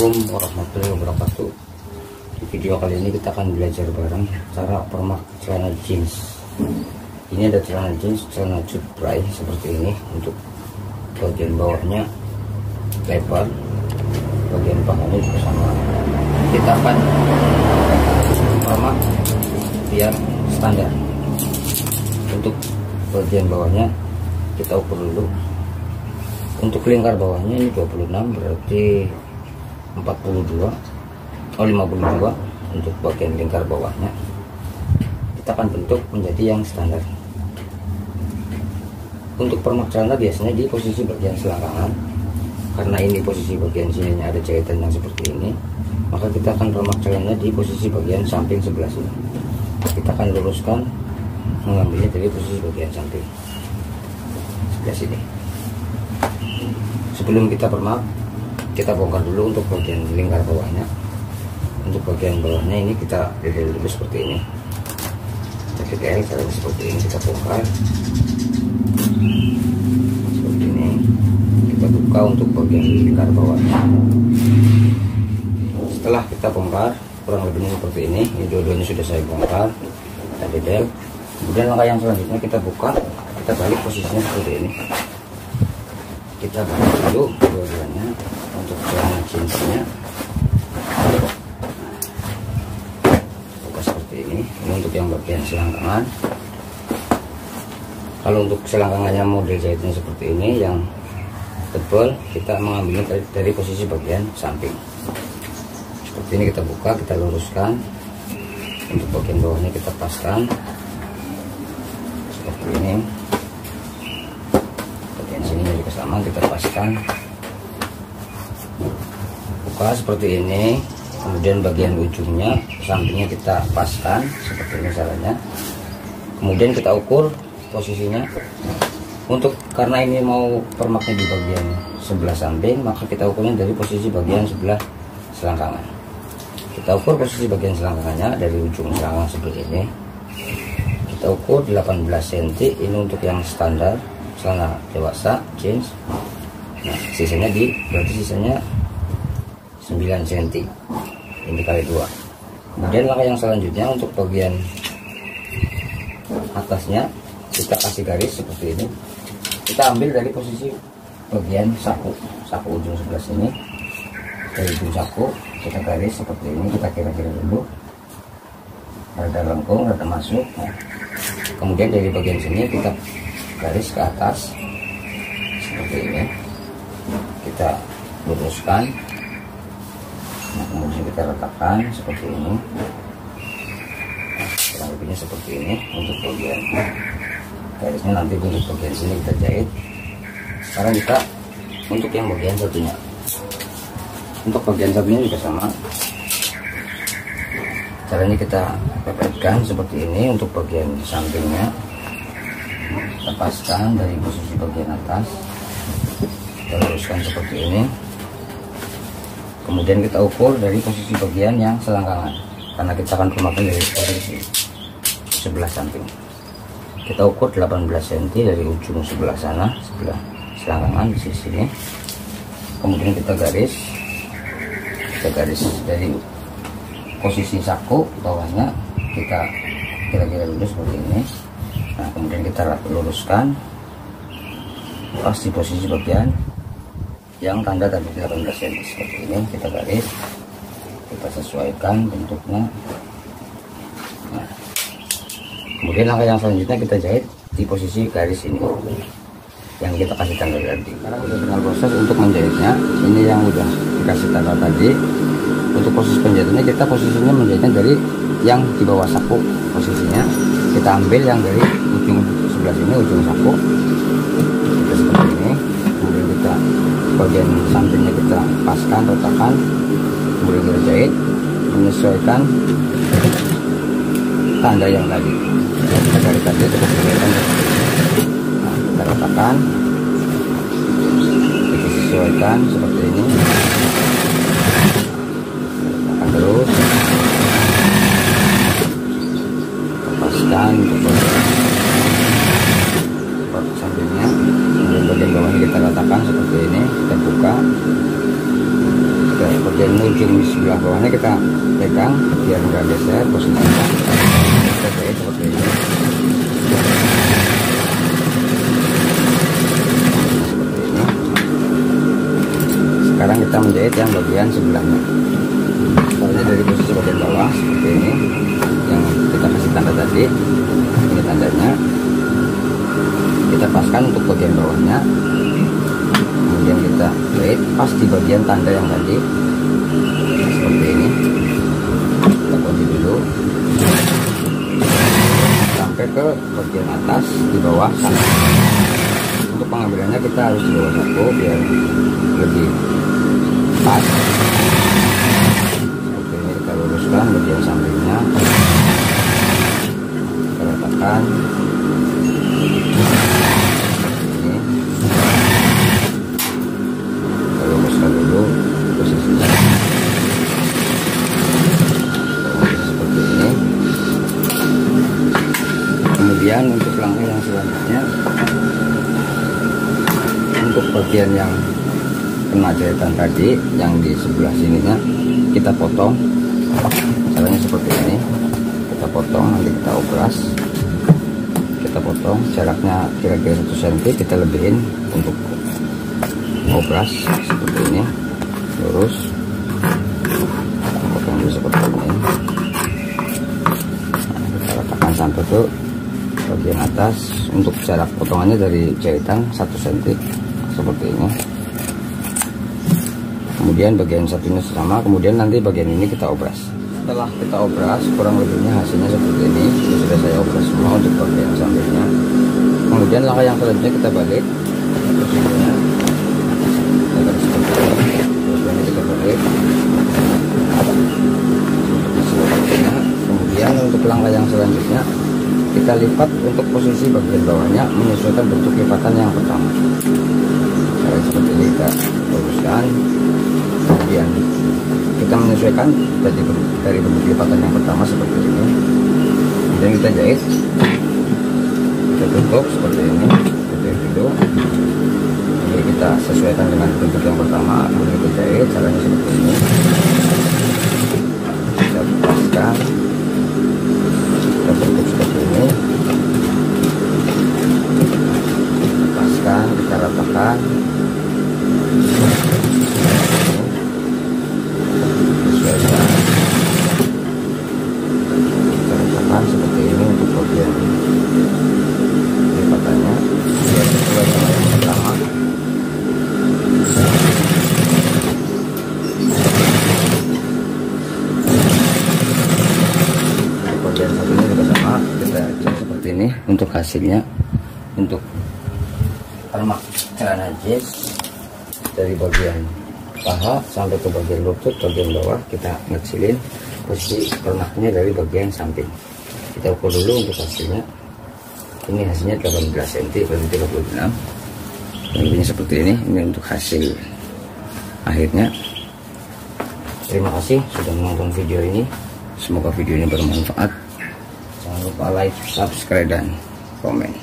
Assalamualaikum warahmatullahi wabarakatuh. Di video kali ini kita akan belajar bareng cara permak celana jeans. Ini ada celana jeans, celana cutbray seperti ini. Untuk bagian bawahnya lebar, bagian pahanya juga sama. Kita akan permak biar standar. Untuk bagian bawahnya kita ukur dulu. Untuk lingkar bawahnya ini 26, berarti 52 52 untuk bagian lingkar bawahnya. Kita akan bentuk menjadi yang standar. Untuk permak celana biasanya di posisi bagian selangkangan, karena ini posisi bagian sininya ada jahitan yang seperti ini, maka kita akan permak celananya di posisi bagian samping sebelah sini. Kita akan luruskan, mengambilnya dari posisi bagian samping sebelah sini. Sebelum kita permak, kita bongkar dulu untuk bagian lingkar bawahnya. Untuk bagian bawahnya ini kita detail dulu seperti ini. Kita detail caranya seperti ini, kita bongkar seperti ini. Kita buka untuk bagian lingkar bawahnya. Setelah kita bongkar kurang lebihnya seperti ini. Ini dua-duanya sudah saya bongkar, kita detail. Kemudian langkah yang selanjutnya kita buka, kita balik posisinya seperti ini. Kita balik dulu dua-duanya untuk celana jeansnya. Buka seperti ini. Ini untuk yang bagian selangkangan. Kalau untuk selangkangannya model jahitnya seperti ini yang tebal, kita mengambilnya dari posisi bagian samping. Seperti ini kita buka, kita luruskan. Untuk bagian bawahnya kita paskan seperti ini. Sini juga sama, kita paskan, buka seperti ini. Kemudian bagian ujungnya sampingnya kita paskan seperti ini caranya. Kemudian kita ukur posisinya. Untuk karena ini mau permaknya di bagian sebelah samping, maka kita ukurnya dari posisi bagian sebelah selangkangan. Kita ukur posisi bagian selangkangannya dari ujung selangkangan seperti ini. Kita ukur 18 cm. Ini untuk yang standar celana dewasa jeans. Nah, sisanya berarti sisanya 9 cm. Ini kali 2. Kemudian langkah yang selanjutnya untuk bagian atasnya kita kasih garis seperti ini. Kita ambil dari posisi bagian saku ujung sebelah sini. Dari ujung saku kita garis seperti ini, kita kira-kira dulu. Rada lengkung, rada masuk. Nah, kemudian dari bagian sini kita garis ke atas seperti ini, kita luruskan. Nah, kemudian kita letakkan seperti ini. Nah, kurang lebihnya seperti ini untuk bagian garisnya. Nanti untuk bagian sini kita jahit. Sekarang kita untuk yang bagian satunya. Untuk bagian satunya juga sama. Caranya kita pepetkan seperti ini. Untuk bagian sampingnya lepaskan dari posisi bagian atas, kita luruskan seperti ini. Kemudian kita ukur dari posisi bagian yang selangkangan, karena kita akan permaknya dari posisi sebelah samping. Kita ukur 18 cm dari ujung sebelah sana, sebelah selangkangan di sisi ini. Kemudian kita garis dari posisi saku bawahnya, kita kira-kira dulu seperti ini. Nah, kemudian kita luruskan pas di posisi bagian yang tanda tadi 18 cm seperti ini. Kita garis, kita sesuaikan bentuknya. Nah, kemudian langkah yang selanjutnya kita jahit di posisi garis ini yang kita kasih tanda tadi. Sekarang sudah tinggal proses untuk menjahitnya. Ini yang udah dikasih tanda tadi. Untuk proses penjahitannya, kita posisinya menjahitnya dari yang di bawah saku posisinya. Kita ambil yang dari ujung sebelah sini, ujung saku kita seperti ini. Kemudian kita bagian sampingnya kita paskan, retakan. Kemudian kita jahit menyesuaikan tanda yang tadi. Kita dari tadi seperti ini. Nah, kita retakan, kita sesuaikan seperti ini. Retakan terus. Lepaskan untuk sampingnya. Kemudian bagian bawahnya kita ratakan seperti ini. Kita buka, kita bagian ujung di sebelah bawahnya kita pegang biar nggak geser posisinya. Kita jahit seperti ini. Sekarang kita menjahit yang bagian sebelahnya. Caranya dari posisi bagian bawah seperti ini, yang kita kasih tanda tadi. Ini tandanya. Kita paskan untuk bagian bawahnya, kemudian kita jahit pas di bagian tanda yang tadi seperti ini. Kita kunci dulu sampai ke bagian atas di bawah sana. Untuk pengambilannya kita harus di bawah saku biar lebih pas. Seperti ini kita luruskan bagian sampingnya, kita letakkan ini, kita luruskan dulu posisinya seperti ini. Kemudian untuk langkah yang selanjutnya, untuk bagian yang kena jahitan tadi yang di sebelah sininya kita potong. Caranya seperti ini, kita potong, nanti kita obras. Kita potong jaraknya kira-kira 1 cm, kita lebihin untuk obras seperti ini, lurus. Potong dulu seperti ini. Nah, kita letakkan sampai ke bagian atas. Untuk jarak potongannya dari jahitan 1 cm seperti ini. Kemudian bagian satunya sama, kemudian nanti bagian ini kita obras. Setelah kita obras, kurang lebihnya hasilnya seperti ini. Ini sudah saya obras semua untuk bagian sampingnya. Kemudian langkah yang selanjutnya kita balik posisinya agar seperti ini. Terus kita balik. Kemudian untuk langkah yang selanjutnya kita lipat untuk posisi bagian bawahnya menyesuaikan bentuk lipatan yang pertama. Seperti ini kita luruskan, kemudian kita menyesuaikan dari bentuk lipatan yang pertama seperti ini. Kemudian kita jahit, kita tutup seperti ini, dulu. Jadi kita sesuaikan dengan bentuk yang pertama, kemudian kita jahit. Caranya seperti ini, kita lepaskan, kita bentuk seperti ini, lepaskan, kita ratakan. Seperti ini untuk bagian lipatannya biar sesuai dengan yang pertama. Untuk bagian satunya juga sama, kita cek seperti ini untuk hasilnya. Untuk lemak celana jeans dari bagian paha sampai ke bagian lutut bagian bawah kita ngecilin posisi lemaknya dari bagian samping. Kita ukur dulu untuk hasilnya. Ini hasilnya 18 cm berarti 36. Ini seperti ini. Ini untuk hasil akhirnya. Terima kasih sudah menonton video ini. Semoga video ini bermanfaat. Jangan lupa like, subscribe, dan komen.